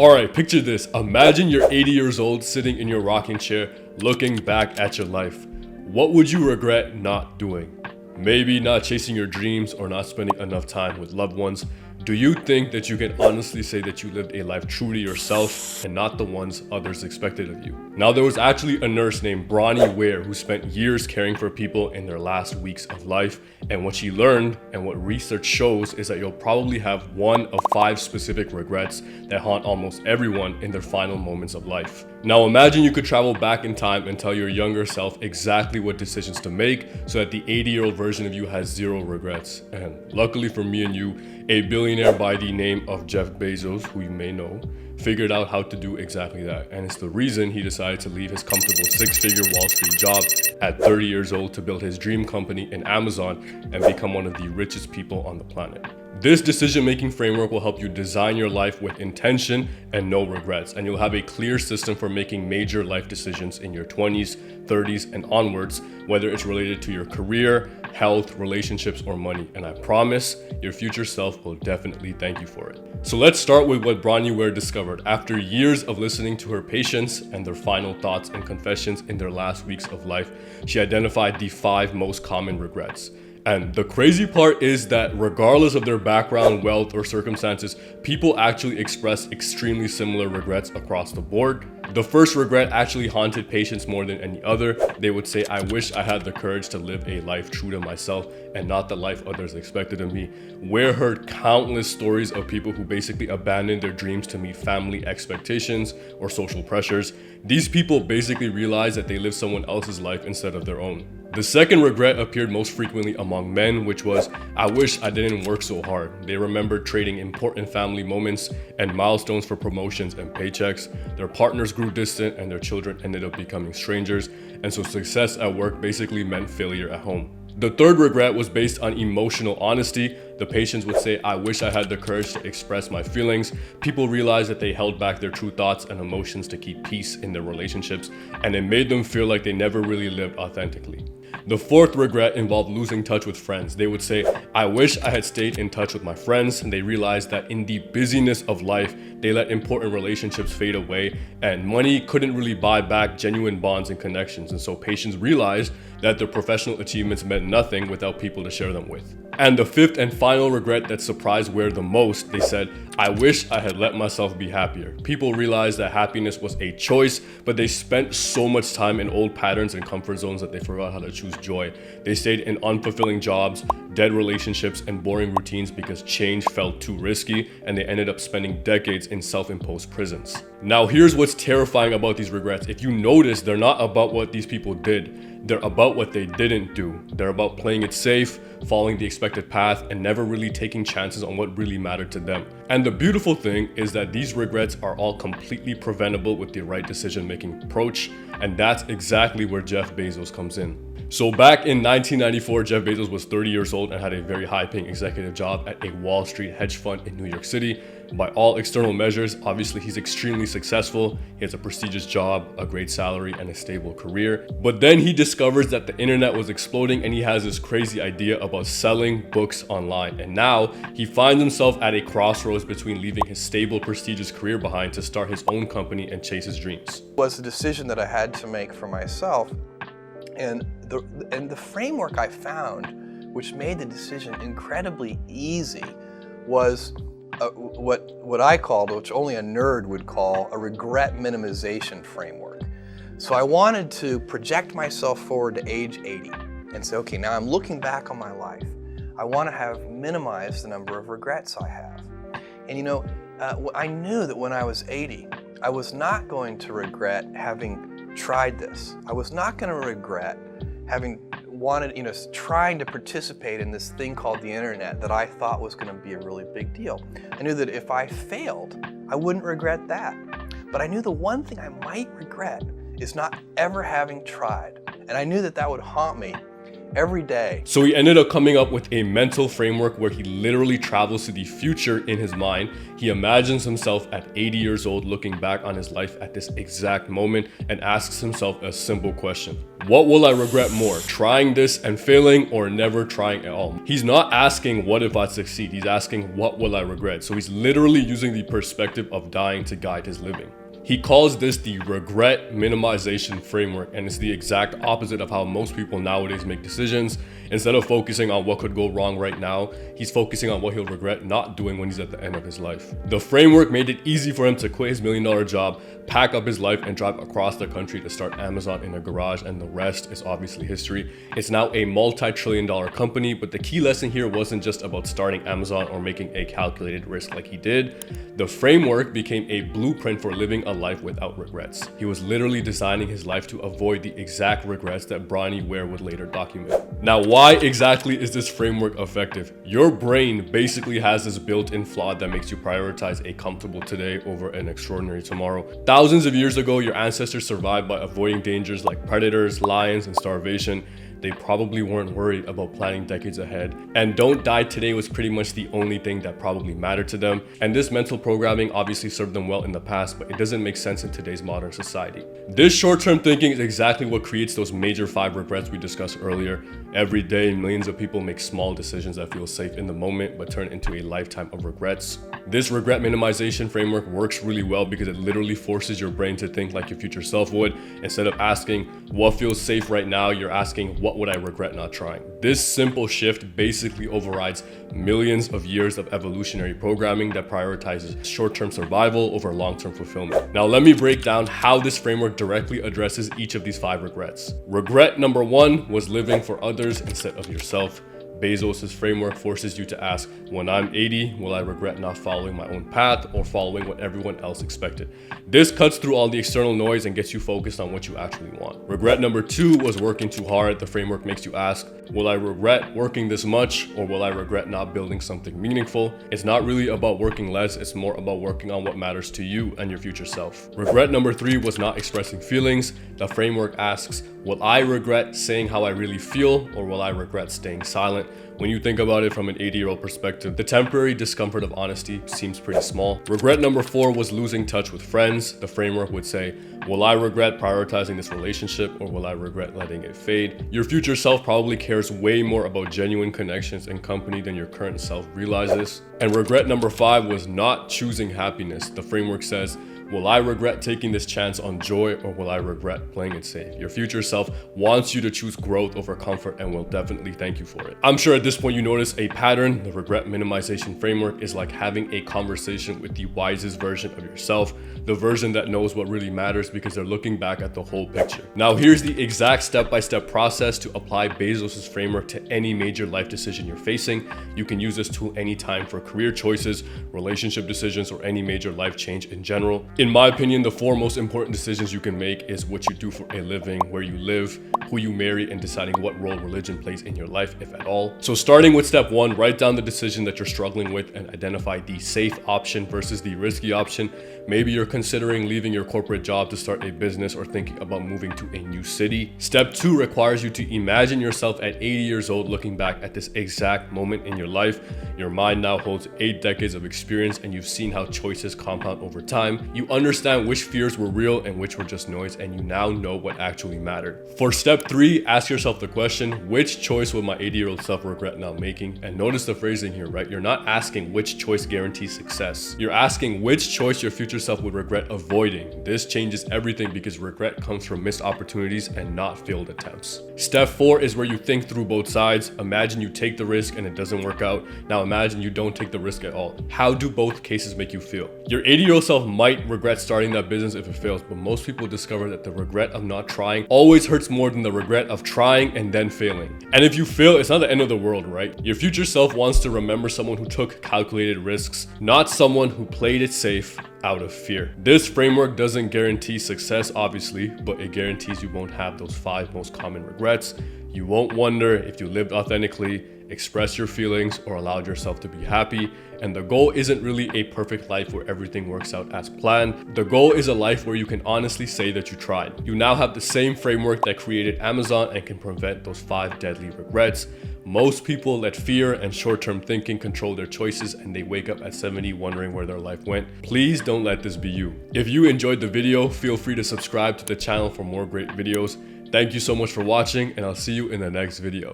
Alright, picture this. Imagine you're 80 years old sitting in your rocking chair looking back at your life. What would you regret not doing? Maybe not chasing your dreams or not spending enough time with loved ones. Do you think that you can honestly say that you lived a life true to yourself and not the ones others expected of you? Now, there was actually a nurse named Bronnie Ware who spent years caring for people in their last weeks of life. And what she learned and what research shows is that you'll probably have one of 5 specific regrets that haunt almost everyone in their final moments of life. Now, imagine you could travel back in time and tell your younger self exactly what decisions to make so that the 80-year-old version of you has 0 regrets. And luckily for me and you, a billionaire by the name of Jeff Bezos, who you may know, figured out how to do exactly that. And it's the reason he decided to leave his comfortable 6-figure Wall Street job at 30 years old to build his dream company in Amazon and become one of the richest people on the planet. This decision-making framework will help you design your life with intention and no regrets, and you'll have a clear system for making major life decisions in your 20s, 30s, and onwards, whether it's related to your career, health, relationships, or money. And I promise your future self will definitely thank you for it. So let's start with what Bronnie Ware discovered. After years of listening to her patients and their final thoughts and confessions in their last weeks of life, she identified the 5 most common regrets. And the crazy part is that regardless of their background, wealth, or circumstances, people actually express extremely similar regrets across the board. The first regret actually haunted patients more than any other. They would say, I wish I had the courage to live a life true to myself and not the life others expected of me. Ware heard countless stories of people who basically abandoned their dreams to meet family expectations or social pressures. These people basically realized that they lived someone else's life instead of their own. The second regret appeared most frequently among men, which was, I wish I didn't work so hard. They remembered trading important family moments and milestones for promotions and paychecks. Their partners grew distant and their children ended up becoming strangers. And so success at work basically meant failure at home. The third regret was based on emotional honesty. The patients would say, I wish I had the courage to express my feelings. People realized that they held back their true thoughts and emotions to keep peace in their relationships, and it made them feel like they never really lived authentically. The fourth regret involved losing touch with friends. They would say, I wish I had stayed in touch with my friends, and they realized that in the busyness of life, they let important relationships fade away, and money couldn't really buy back genuine bonds and connections. And so patients realized that their professional achievements meant nothing without people to share them with. And the fifth and final regret that surprised Ware the most, they said, I wish I had let myself be happier. People realized that happiness was a choice, but they spent so much time in old patterns and comfort zones that they forgot how to choose joy. They stayed in unfulfilling jobs, dead relationships, and boring routines because change felt too risky, and they ended up spending decades in self-imposed prisons. Now, here's what's terrifying about these regrets. If you notice, they're not about what these people did. They're about what they didn't do. They're about playing it safe, following the expected path, and never really taking chances on what really mattered to them. And the beautiful thing is that these regrets are all completely preventable with the right decision-making approach, and that's exactly where Jeff Bezos comes in. So back in 1994, Jeff Bezos was 30 years old and had a very high-paying executive job at a Wall Street hedge fund in New York City. By all external measures, obviously he's extremely successful. He has a prestigious job, a great salary, and a stable career. But then he discovers that the internet was exploding and he has this crazy idea about selling books online. And now he finds himself at a crossroads between leaving his stable, prestigious career behind to start his own company and chase his dreams. It was a decision that I had to make for myself. And the framework I found, which made the decision incredibly easy, was what I called, which only a nerd would call, a regret minimization framework. So I wanted to project myself forward to age 80 and say, okay, now I'm looking back on my life. I want to have minimized the number of regrets I have. And you know, I knew that when I was 80, I was not going to regret having tried this. I was not going to regret having trying to participate in this thing called the internet that I thought was going to be a really big deal. I knew that if I failed, I wouldn't regret that. But I knew the one thing I might regret is not ever having tried. And I knew that that would haunt me every day. So he ended up coming up with a mental framework where he literally travels to the future in his mind. He imagines himself at 80 years old looking back on his life at this exact moment and asks himself a simple question. What will I regret more, trying this and failing or never trying at all? He's not asking what if I succeed, he's asking what will I regret. So he's literally using the perspective of dying to guide his living. He calls this the regret minimization framework, and it's the exact opposite of how most people nowadays make decisions. Instead of focusing on what could go wrong right now, he's focusing on what he'll regret not doing when he's at the end of his life. The framework made it easy for him to quit his $1 million job, pack up his life, and drive across the country to start Amazon in a garage, and the rest is obviously history. It's now a multi-trillion-dollar company, but the key lesson here wasn't just about starting Amazon or making a calculated risk like he did. The framework became a blueprint for living a life without regrets. He was literally designing his life to avoid the exact regrets that Bronnie Ware would later document. Now, why exactly is this framework effective? Your brain basically has this built-in flaw that makes you prioritize a comfortable today over an extraordinary tomorrow. Thousands of years ago, your ancestors survived by avoiding dangers like predators, lions, and starvation. They probably weren't worried about planning decades ahead. And don't die today was pretty much the only thing that probably mattered to them. And this mental programming obviously served them well in the past, but it doesn't make sense in today's modern society. This short-term thinking is exactly what creates those major 5 regrets we discussed earlier. Every day, millions of people make small decisions that feel safe in the moment, but turn into a lifetime of regrets. This regret minimization framework works really well because it literally forces your brain to think like your future self would. Instead of asking, what feels safe right now, you're asking, what would I regret not trying? This simple shift basically overrides millions of years of evolutionary programming that prioritizes short-term survival over long-term fulfillment. Now, let me break down how this framework directly addresses each of these 5 regrets. Regret number 1 was living for others instead of yourself. Bezos' framework forces you to ask, when I'm 80, will I regret not following my own path or following what everyone else expected? This cuts through all the external noise and gets you focused on what you actually want. Regret number 2 was working too hard. The framework makes you ask, will I regret working this much or will I regret not building something meaningful? It's not really about working less, it's more about working on what matters to you and your future self. Regret number 3 was not expressing feelings. The framework asks, will I regret saying how I really feel or will I regret staying silent? When you think about it from an 80-year-old perspective, the temporary discomfort of honesty seems pretty small. Regret number 4 was losing touch with friends. The framework would say, will I regret prioritizing this relationship or will I regret letting it fade? Your future self probably cares way more about genuine connections and company than your current self realizes. And regret number 5 was not choosing happiness. The framework says, will I regret taking this chance on joy or will I regret playing it safe? Your future self wants you to choose growth over comfort and will definitely thank you for it. I'm sure at this point you notice a pattern. The regret minimization framework is like having a conversation with the wisest version of yourself, the version that knows what really matters because they're looking back at the whole picture. Now here's the exact step-by-step process to apply Bezos' framework to any major life decision you're facing. You can use this tool anytime for career choices, relationship decisions, or any major life change in general. In my opinion, the 4 most important decisions you can make is what you do for a living, where you live, who you marry, and deciding what role religion plays in your life, if at all. So starting with step 1, write down the decision that you're struggling with and identify the safe option versus the risky option. Maybe you're considering leaving your corporate job to start a business or thinking about moving to a new city. Step 2 requires you to imagine yourself at 80 years old looking back at this exact moment in your life. Your mind now holds 8 decades of experience and you've seen how choices compound over time. You understand which fears were real and which were just noise, and you now know what actually mattered. For step 3, ask yourself the question, which choice would my 80-year-old self regret not making? And notice the phrasing here, right? You're not asking which choice guarantees success. You're asking which choice your future self would regret avoiding. This changes everything because regret comes from missed opportunities and not failed attempts. Step 4 is where you think through both sides. Imagine you take the risk and it doesn't work out. Now imagine you don't take the risk at all. How do both cases make you feel? Your 80-year-old self might regret starting that business if it fails, but most people discover that the regret of not trying always hurts more than the regret of trying and then failing. And if you fail, it's not the end of the world, right? Your future self wants to remember someone who took calculated risks, not someone who played it safe out of fear. This framework doesn't guarantee success, obviously, but it guarantees you won't have those 5 most common regrets. You won't wonder if you lived authentically, expressed your feelings, or allowed yourself to be happy. And the goal isn't really a perfect life where everything works out as planned. The goal is a life where you can honestly say that you tried. You now have the same framework that created Amazon and can prevent those 5 deadly regrets. Most people let fear and short-term thinking control their choices, and they wake up at 70 wondering where their life went. Please don't let this be you. If you enjoyed the video, feel free to subscribe to the channel for more great videos. Thank you so much for watching, and I'll see you in the next video.